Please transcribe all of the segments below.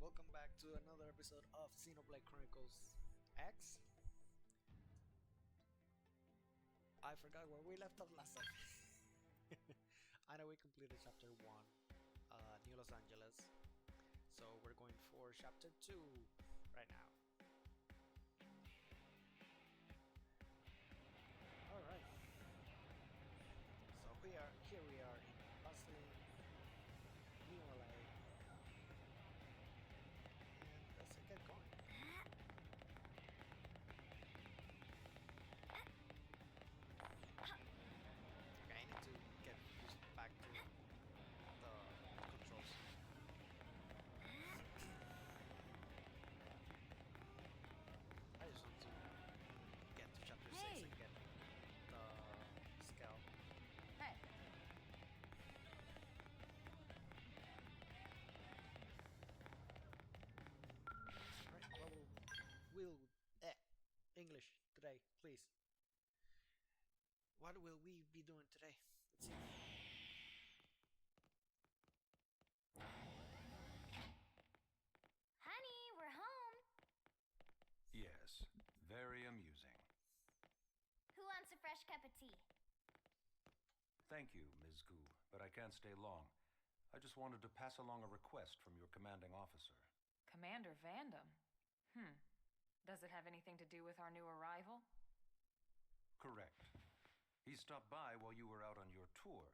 welcome back to another episode of Xenoblade Chronicles X. I forgot where we left off last time. I know we completed chapter 1, New Los Angeles. So we're going for chapter 2 right now. Alright. So here we are in bustling New LA. And let's get going. Okay, I need to get used back to the controls. I just want to get to chapter 6 Hey. and get the scale. Hey. Right, English today, please. What will we be doing today? Let's see. Honey, we're home. Yes, very amusing. Who wants a fresh cup of tea? Thank you, Ms. Gu, but I can't stay long. I just wanted to pass along a request from your commanding officer. Commander Vandam? Does it have anything to do with our new arrival? Correct. He stopped by while you were out on your tour.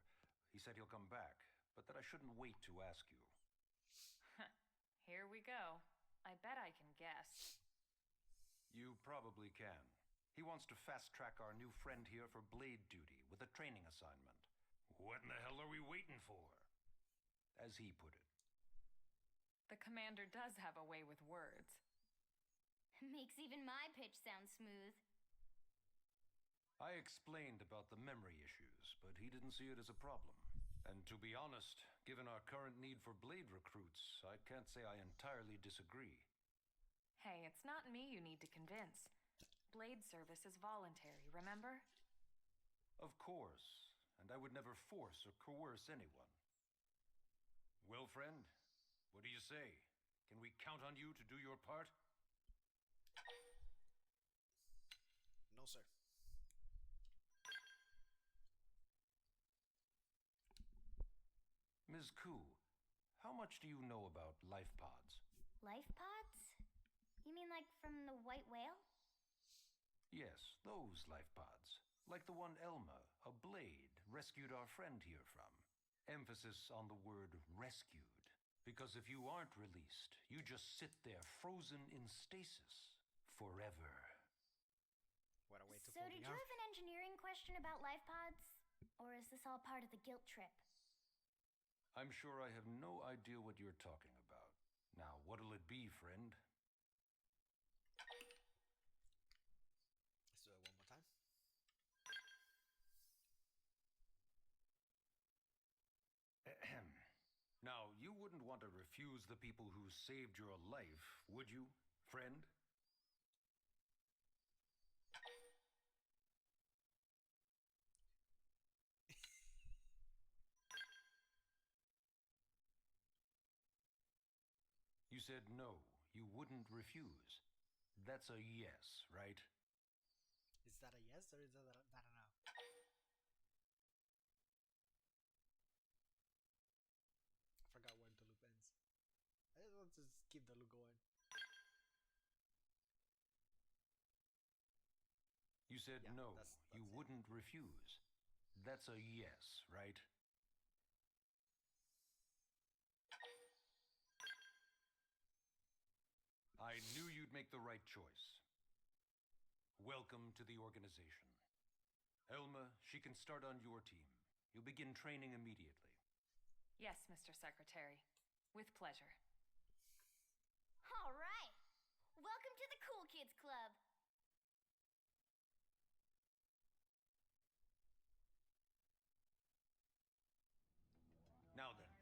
He said he'll come back, but that I shouldn't wait to ask you. Here we go. I bet I can guess. You probably can. He wants to fast-track our new friend here for blade duty with a training assignment. What in the hell are we waiting for? As he put it. The commander does have a way with words. Makes even my pitch sound smooth. I explained about the memory issues, but he didn't see it as a problem. And to be honest, given our current need for blade recruits, I can't say I entirely disagree. Hey, it's not me you need to convince. Blade service is voluntary, remember? Of course, and I would never force or coerce anyone. Well, friend, what do you say? Can we count on you to do your part? No, sir. Ms. Ku, how much do you know about life pods? Life pods? You mean like from the white whale? Yes, those life pods. Like the one Elma, a blade, rescued our friend here from. Emphasis on the word rescued. Because if you aren't released, you just sit there frozen in stasis. Forever. What a way to So pull did me you off. have an engineering question about life pods? Or is this all part of the guilt trip? I'm sure I have no idea what you're talking about. Now, what'll it be, friend? Let's do it one more time. Ahem. Now, you wouldn't want to refuse the people who saved your life, would you, friend? You said no, you wouldn't refuse. That's a yes, right? Is that a yes or is that a no? I forgot when the loop ends. Let's just keep the loop going. You said Yeah, no, that's you it. wouldn't refuse. That's a yes, right? I knew you'd make the right choice. Welcome to the organization. Elma, she can start on your team. You'll begin training immediately. Yes, Mr. Secretary. With pleasure. All right. Welcome to the Cool Kids Club. Now then,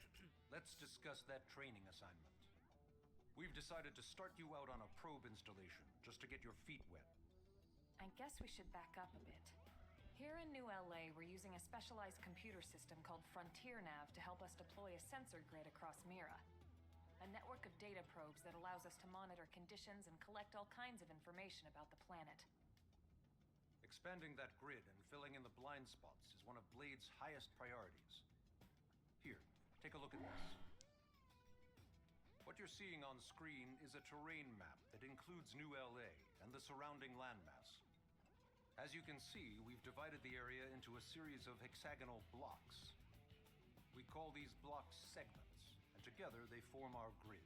let's discuss that training assignment. We've decided to start you out on a probe installation, just to get your feet wet. I guess we should back up a bit. Here in New LA, we're using a specialized computer system called Frontier Nav to help us deploy a sensor grid across Mira. a network of data probes that allows us to monitor conditions and collect all kinds of information about the planet. Expanding that grid and filling in the blind spots is one of Blade's highest priorities. Here, take a look at this. What you're seeing on screen is a terrain map that includes New LA and the surrounding landmass. As you can see, we've divided the area into a series of hexagonal blocks. We call these blocks segments, and together they form our grid.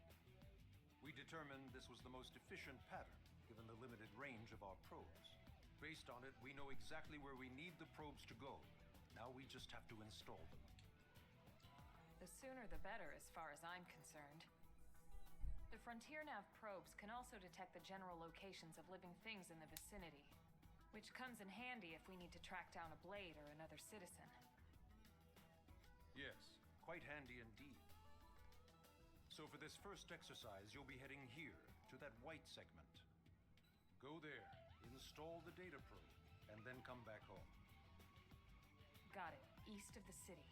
We determined this was the most efficient pattern, given the limited range of our probes. Based on it, we know exactly where we need the probes to go. Now we just have to install them. The sooner the better, as far as I'm concerned. The Frontier Nav probes can also detect the general locations of living things in the vicinity, which comes in handy if we need to track down a Blade or another citizen. Yes, quite handy indeed. So for this first exercise, you'll be heading here, to that white segment. Go there, install the data probe, and then come back home. Got it. East of the city.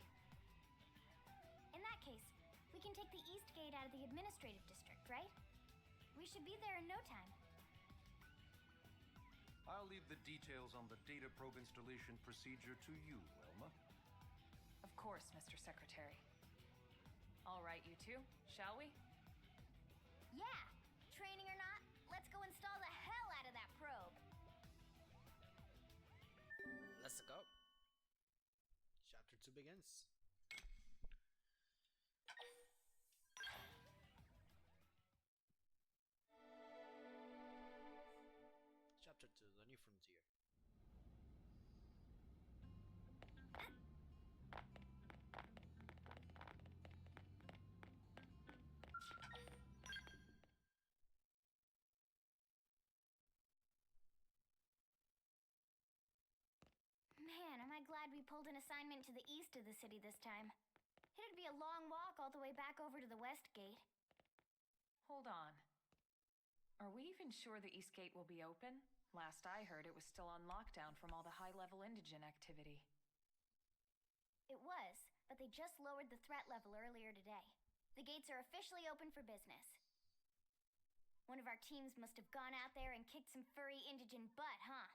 In that case, we can take the east gate out of the administrative district, right? We should be there in no time. I'll leave the details on the data probe installation procedure to you, Elma. Of course, Mr. Secretary. All right, you two, shall we? Yeah! Training or not, let's go install the hell out of that probe! Let's go. Chapter 2 begins. Chapter 2, The New Frontier. Man, am I glad we pulled an assignment to the east of the city this time. It'd be a long walk all the way back over to the west gate. Hold on. Are we even sure the East Gate will be open? Last I heard, it was still on lockdown from all the high-level indigen activity. It was, but they just lowered the threat level earlier today. The gates are officially open for business. One of our teams must have gone out there and kicked some furry indigen butt, huh?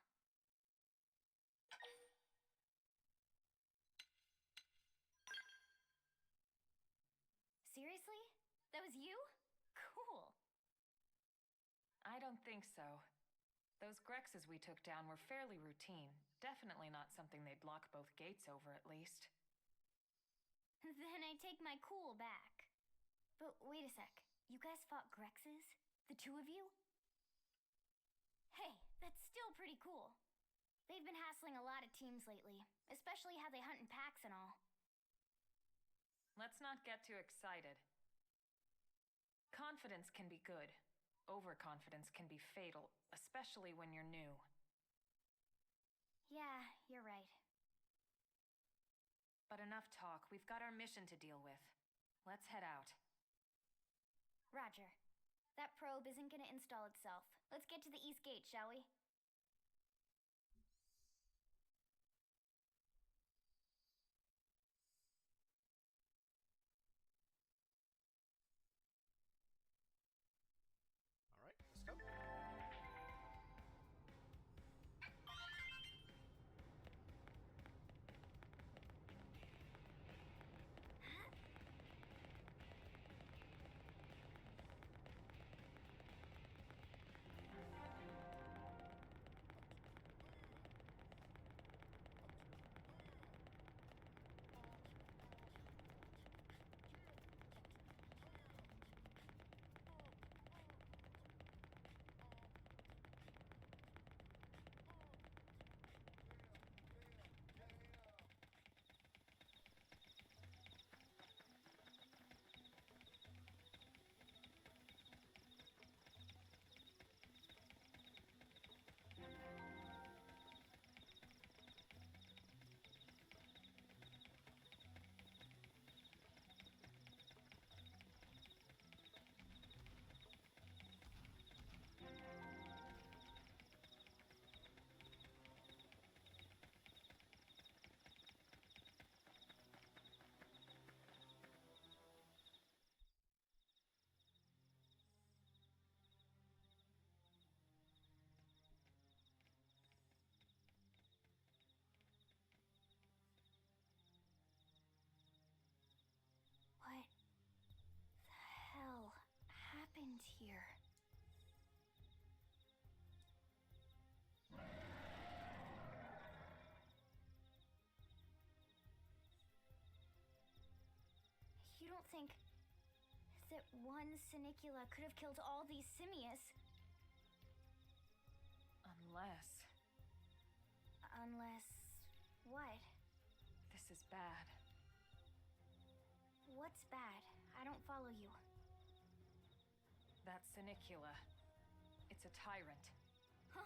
Seriously? That was you? Cool. I don't think so. Those Grexes we took down were fairly routine. Definitely not something they'd lock both gates over, at least. Then I take my cool back. But wait a sec. You guys fought Grexes? The two of you? Hey, that's still pretty cool. They've been hassling a lot of teams lately, especially how they hunt in packs and all. Let's not get too excited. Confidence can be good. Overconfidence can be fatal, especially when you're new. Yeah, you're right. But enough talk. We've got our mission to deal with. Let's head out. Roger. That probe isn't gonna install itself. Let's get to the east gate, shall we? Alright, let's go. don't think that one Sinicula could have killed all these simius. Unless... what? This is bad. What's bad? I don't follow you. That Sinicula. It's a tyrant. Huh?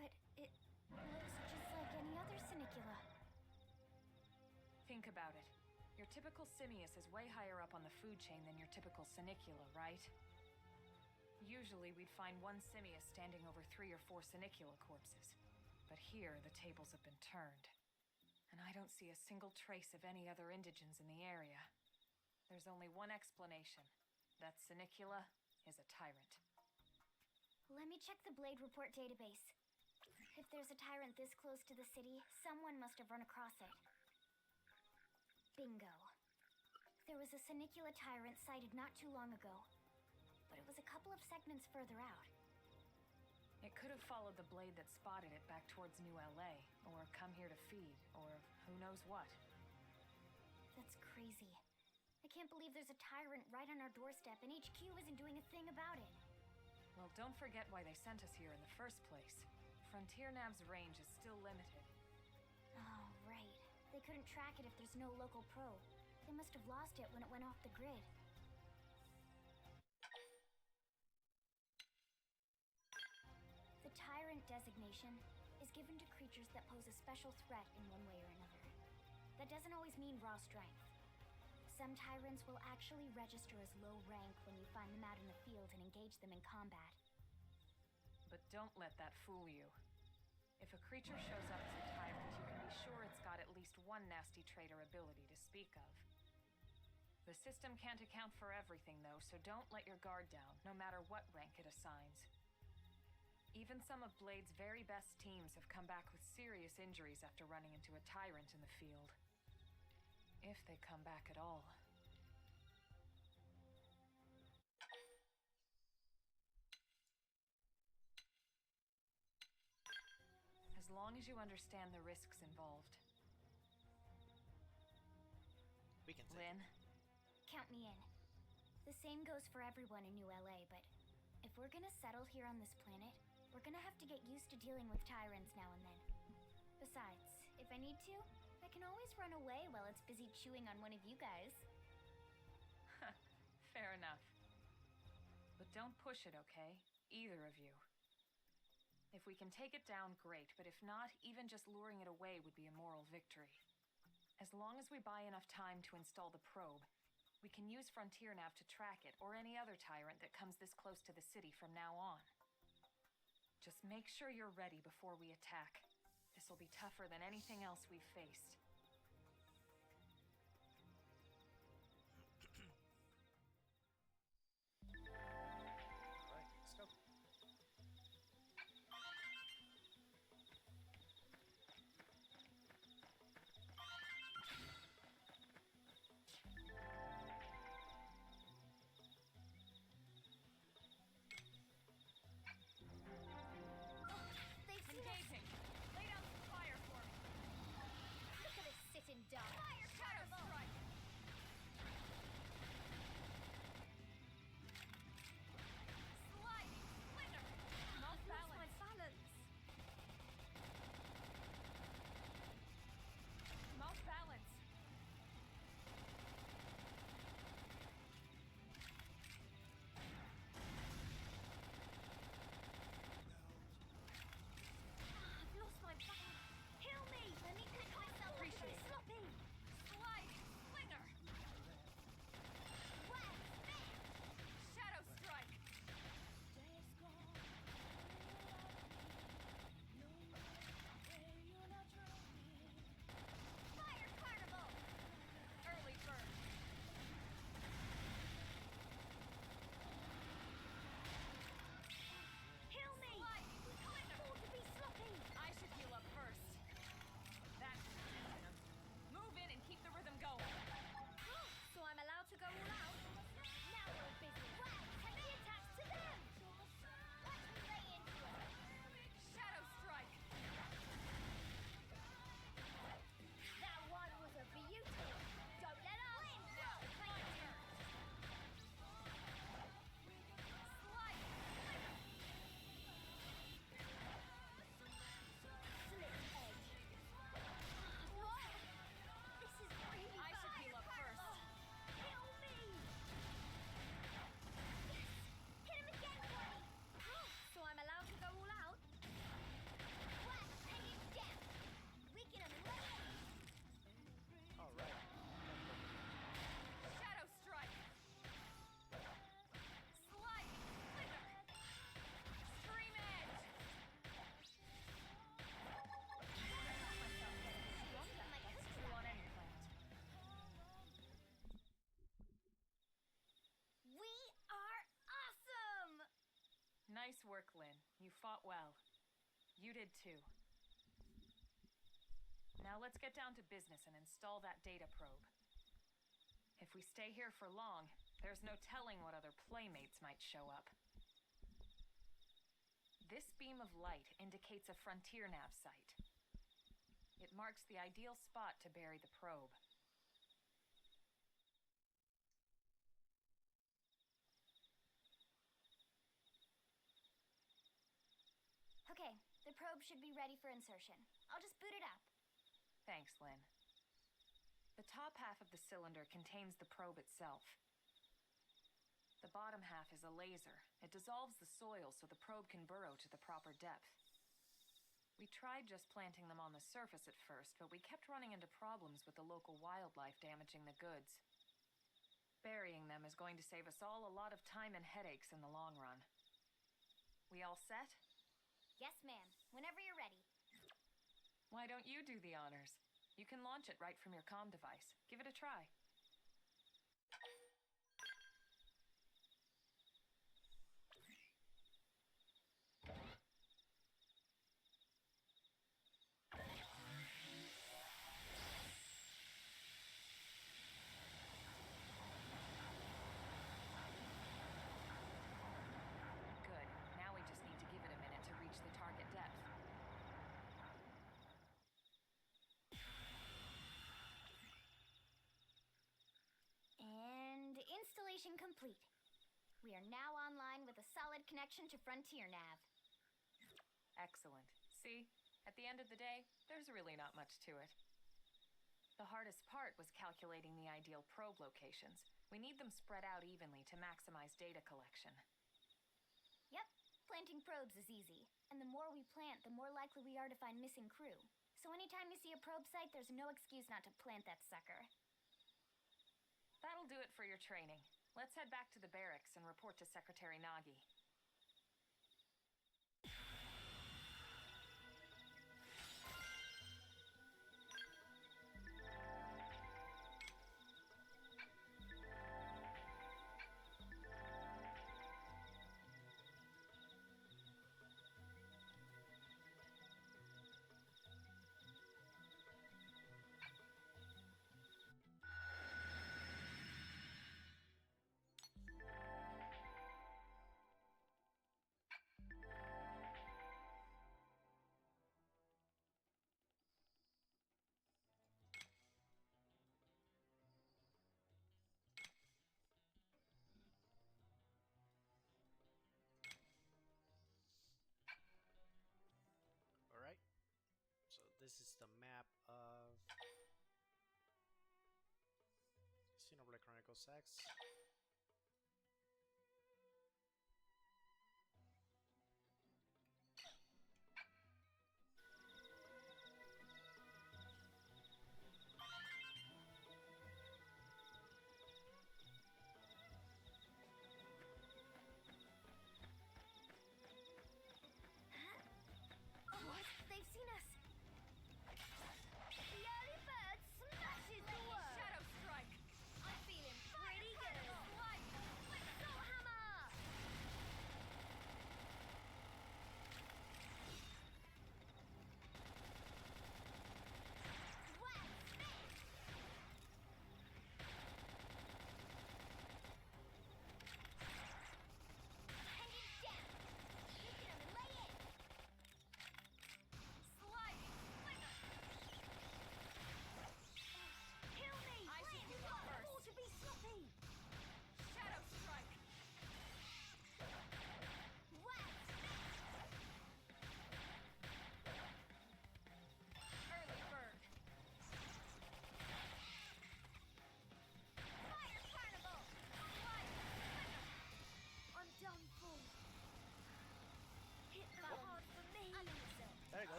But it looks just like any other Sinicula. Think about it. Your typical simius is way higher up on the food chain than your typical Sinicula, right? Usually we'd find one simius standing over 3 or 4 Sinicula corpses. But here, the tables have been turned. And I don't see a single trace of any other indigents in the area. There's only one explanation. That Sinicula is a tyrant. Let me check the Blade Report database. If there's a tyrant this close to the city, someone must have run across it. Bingo. There was a Sinicula tyrant sighted not too long ago, but it was a couple of segments further out. It could have followed the blade that spotted it back towards New LA, or come here to feed, or who knows what. That's crazy. I can't believe there's a tyrant right on our doorstep and HQ isn't doing a thing about it. Well, don't forget why they sent us here in the first place. Frontier Nav's range is still limited. Oh, right. They couldn't track it if there's no local probe. They must have lost it when it went off the grid. The Tyrant designation is given to creatures that pose a special threat in one way or another. That doesn't always mean raw strength. Some tyrants will actually register as low rank when you find them out in the field and engage them in combat. But don't let that fool you. If a creature shows up as a tyrant, you can be sure it's got at least one nasty trait or ability to speak of. The system can't account for everything, though, so don't let your guard down, no matter what rank it assigns. Even some of Blade's very best teams have come back with serious injuries after running into a tyrant in the field. If they come back at all. As long as you understand the risks involved. We can take Lynn? Count me in. The same goes for everyone in New LA, but if we're gonna settle here on this planet, we're gonna have to get used to dealing with tyrants now and then. Besides, if I need to, I can always run away while it's busy chewing on one of you guys. Fair enough. But don't push it, okay? Either of you. If we can take it down, great, but if not, even just luring it away would be a moral victory. As long as we buy enough time to install the probe, we can use Frontier Nav to track it, or any other tyrant that comes this close to the city from now on. Just make sure you're ready before we attack. This'll be tougher than anything else we've faced. Alright, let's go. They've seen us! Engaging! Lay down some fire for me! Quick, work, Lynn. You fought well. You did too. Now let's get down to business and install that data probe. If we stay here for long, there's no telling what other playmates might show up. This beam of light indicates a frontier nav site. It marks the ideal spot to bury the probe. Okay, the probe should be ready for insertion. I'll just boot it up. Thanks, Lynn. The top half of the cylinder contains the probe itself. The bottom half is a laser. It dissolves the soil so the probe can burrow to the proper depth. We tried just planting them on the surface at first, but we kept running into problems with the local wildlife damaging the goods. Burying them is going to save us all a lot of time and headaches in the long run. We all set? Yes, ma'am. Whenever you're ready. Why don't you do the honors? You can launch it right from your comm device. Give it a try. Good. Now we just need to give it a minute to reach the target depth. And installation complete. We are now online with a solid connection to Frontier Nav. Excellent. See? At the end of the day, there's really not much to it. The hardest part was calculating the ideal probe locations. We need them spread out evenly to maximize data collection. Yep, planting probes is easy. And the more we plant, the more likely we are to find missing crew. So anytime you see a probe site, there's no excuse not to plant that sucker. That'll do it for your training. Let's head back to the barracks and report to Secretary Nagi. Alright, so this is the map of Xenoblade Chronicles X. What? They've seen us! The early bird smashes the world! Shadow Strike! I'm feeling pretty good!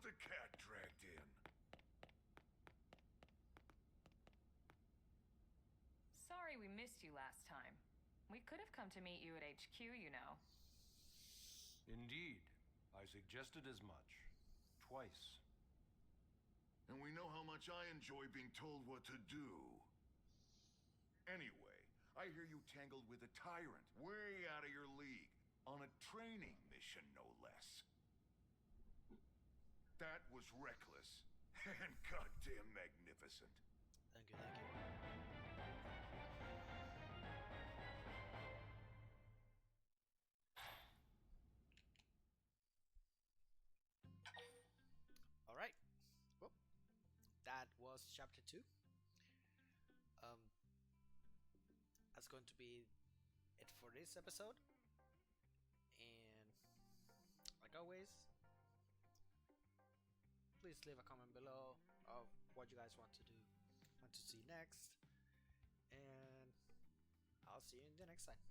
the cat dragged in. Sorry we missed you last time. We could have come to meet you at HQ, you know. Indeed. I suggested as much. Twice. And we know how much I enjoy being told what to do. Anyway, I hear you tangled with a tyrant way out of your league. On a training mission, no less. That was reckless and goddamn magnificent. Thank you, thank you. Alright. Well, that was chapter 2. That's going to be it for this episode. And like always, please leave a comment below of what you guys want to see next. And I'll see you in the next time.